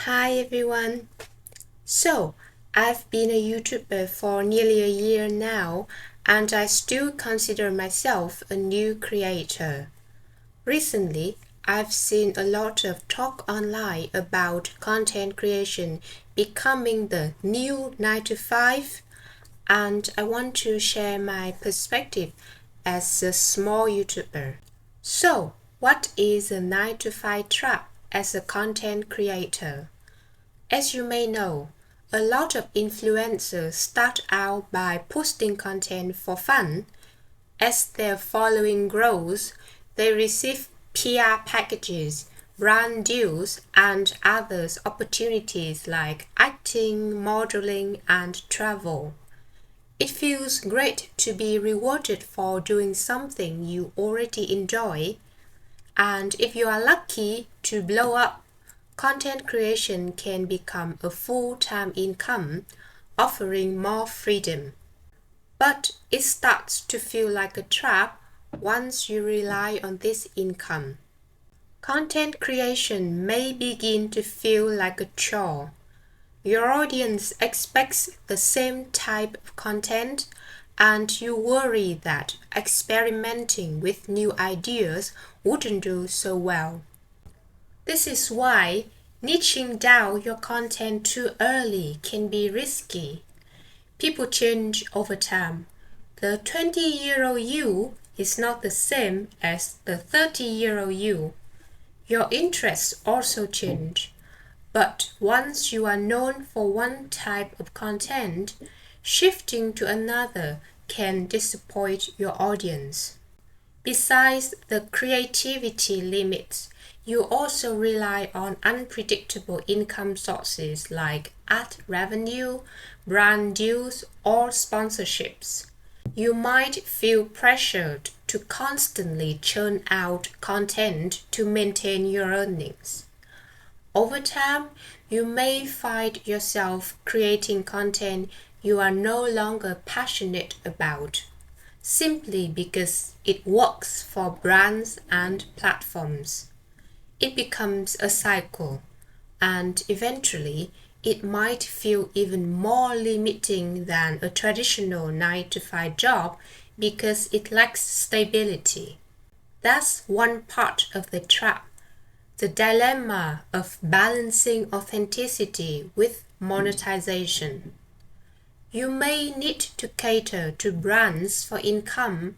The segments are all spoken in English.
Hi everyone. So, I've been a YouTuber for nearly a year now, and I still consider myself a new creator. Recently, I've seen a lot of talk online about content creation becoming the new 9 to 5, and I want to share my perspective as a small YouTuber. So, what is a 9 to 5 trap as a content creator? As you may know, a lot of influencers start out by posting content for fun. As their following grows, they receive PR packages, brand deals, and other opportunities like acting, modeling, and travel. It feels great to be rewarded for doing something you already enjoy, and if you are lucky to blow up, content creation can become a full-time income, offering more freedom. But it starts to feel like a trap once you rely on this income. Content creation may begin to feel like a chore. Your audience expects the same type of content, and you worry that experimenting with new ideas wouldn't do so well. This is why niching down your content too early can be risky. People change over time. The 20-year-old you is not the same as the 30-year-old you. Your interests also change. But once you are known for one type of content, shifting to another can disappoint your audience. Besides the creativity limits, you also rely on unpredictable income sources like ad revenue, brand deals, or sponsorships. You might feel pressured to constantly churn out content to maintain your earnings. Over time, you may find yourself creating content you are no longer passionate about, simply because it works for brands and platforms. It becomes a cycle, and eventually it might feel even more limiting than a traditional 9 to 5 job because it lacks stability. That's one part of the trap. The dilemma of balancing authenticity with monetization. You may need to cater to brands for income,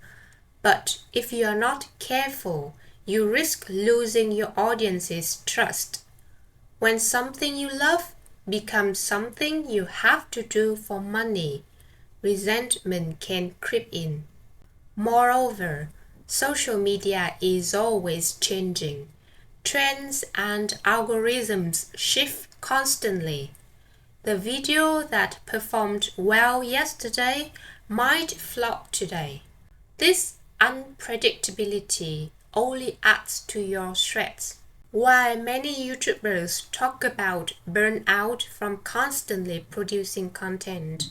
but if you are not careful, you risk losing your audience's trust. When something you love becomes something you have to do for money, resentment can creep in. Moreover, social media is always changing. Trends and algorithms shift constantly. The video that performed well yesterday might flop today. This unpredictability only adds to your stress. While many YouTubers talk about burnout from constantly producing content,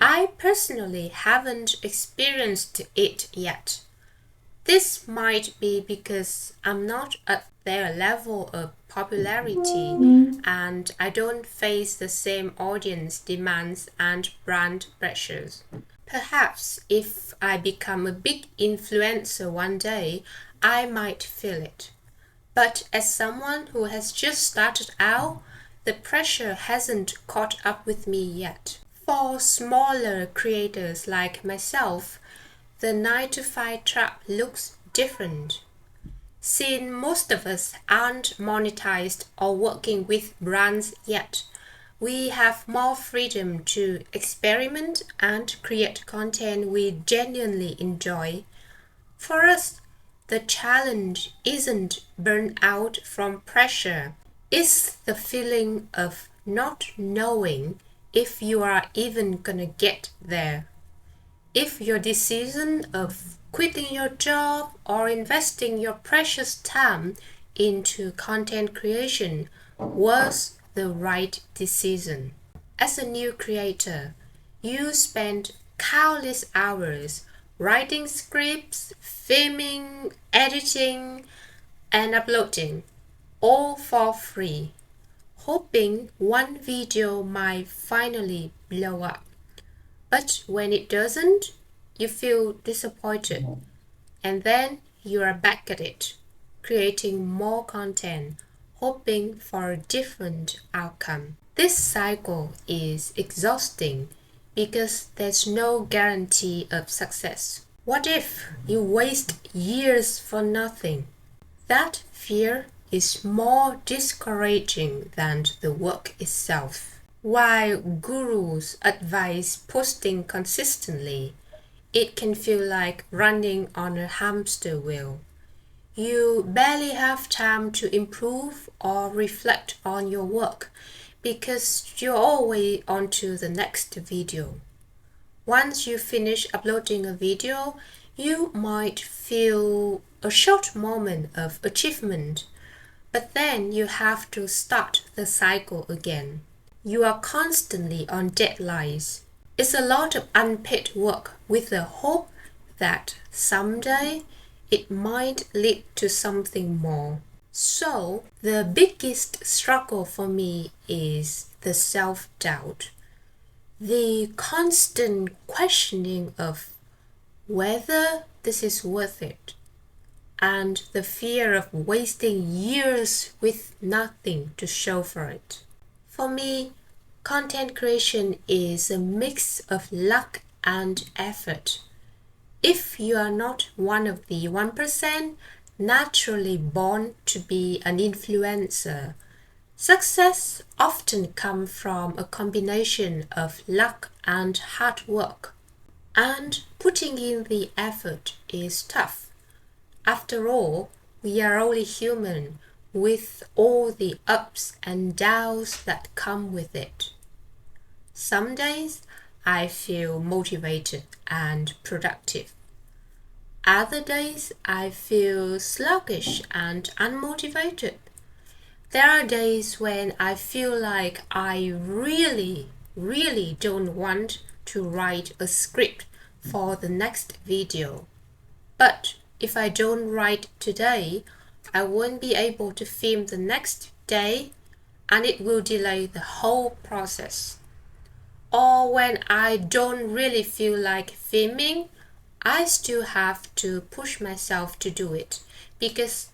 I personally haven't experienced it yet. This might be because I'm not at their level of popularity and I don't face the same audience demands and brand pressures. Perhaps if I become a big influencer one day, I might feel it. But as someone who has just started out, the pressure hasn't caught up with me yet. For smaller creators like myself, the 9 to 5 trap looks different. Since most of us aren't monetized or working with brands yet, we have more freedom to experiment and create content we genuinely enjoy. For us, the challenge isn't burnout from pressure, it's the feeling of not knowing if you are even gonna get there. If your decision of quitting your job or investing your precious time into content creation was the right decision. As a new creator, you spend countless hours writing scripts, filming, editing, and uploading, all for free. hoping one video might finally blow up. But when it doesn't, you feel disappointed, and then you are back at it, creating more content, hoping for a different outcome. This cycle is exhausting because there's no guarantee of success. What if you waste years for nothing? That fear is more discouraging than the work itself. While gurus advise posting consistently, it can feel like running on a hamster wheel. You barely have time to improve or reflect on your work because you're always on to the next video. Once you finish uploading a video, you might feel a short moment of achievement, but then you have to start the cycle again. You are constantly on deadlines. It's a lot of unpaid work with the hope that someday it might lead to something more. So, the biggest struggle for me is the self-doubt. The constant questioning of whether this is worth it, and the fear of wasting years with nothing to show for it. For me, content creation is a mix of luck and effort. If you are not one of the 1% naturally born to be an influencer, success often comes from a combination of luck and hard work. And putting in the effort is tough. After all, we are only human with all the ups and downs that come with it. Some days I feel motivated and productive. Other days I feel sluggish and unmotivated. There are days when I feel like I really don't want to write a script for the next video. But if I don't write today, I won't be able to film the next day, and it will delay the whole process. Or when I don't really feel like filming, I still have to push myself to do it because,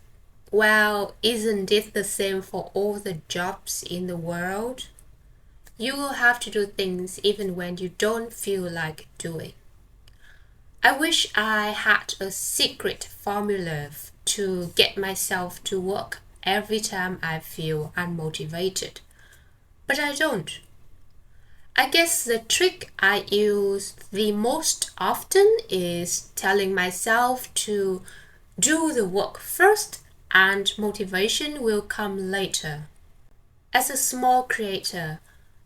well, isn't it the same for all the jobs in the world? You will have to do things even when you don't feel like doing. I wish I had a secret formula to get myself to work every time I feel unmotivated, but I don't. I guess the trick I use the most often is telling myself to do the work first and motivation will come later. As a small creator,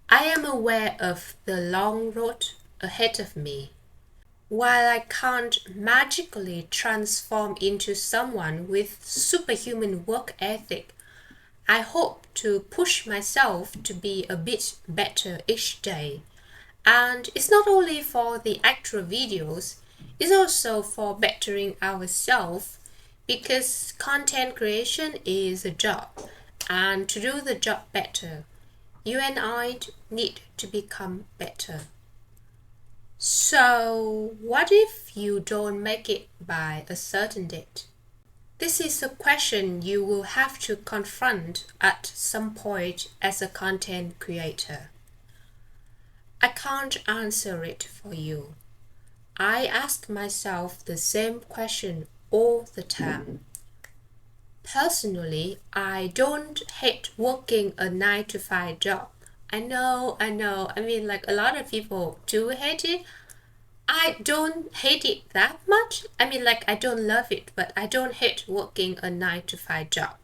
I am aware of the long road ahead of me. While I can't magically transform into someone with superhuman work ethic, I hope to push myself to be a bit better each day. And it's not only for the actual videos, it's also for bettering ourselves because content creation is a job. And to do the job better, you and I need to become better. So, what if you don't make it by a certain date? This is a question you will have to confront at some point as a content creator. I can't answer it for you. I ask myself the same question all the time. Personally, I don't hate working a 9-to-5 job. I know. I mean, like a lot of people do hate it. I don't hate it that much. I mean, like I don't love it, but I don't hate working a 9-to-5 job.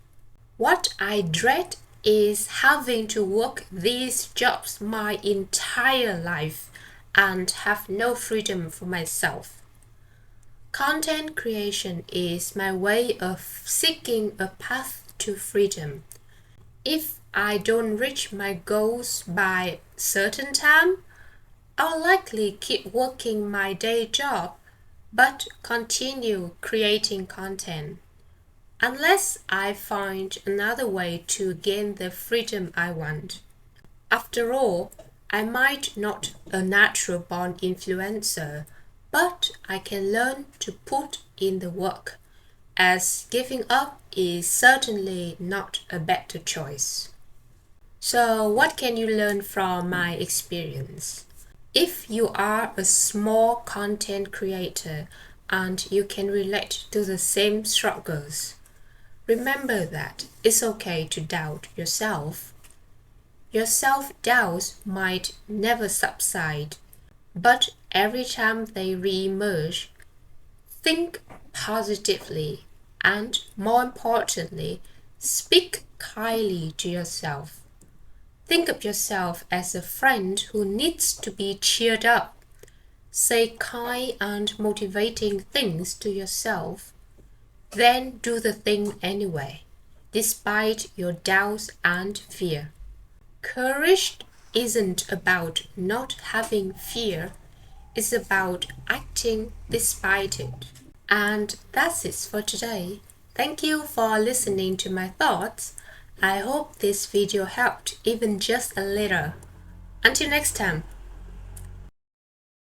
What I dread is having to work these jobs my entire life and have no freedom for myself. Content creation is my way of seeking a path to freedom. If I don't reach my goals by certain time, I'll likely keep working my day job but continue creating content. unless I find another way to gain the freedom I want. After all, I might not be a natural born influencer, but I can learn to put in the work, as giving up is certainly not a better choice. So, what can you learn from my experience? If you are a small content creator and you can relate to the same struggles, remember that it's okay to doubt yourself. Your self-doubts might never subside, but every time they re-emerge, think positively and, more importantly, speak kindly to yourself. Think of yourself as a friend who needs to be cheered up. Say kind and motivating things to yourself. Then do the thing anyway, despite your doubts and fear. Courage isn't about not having fear, it's about acting despite it. And that's it for today. Thank you for listening to my thoughts. I hope this video helped even just a little. Until next time.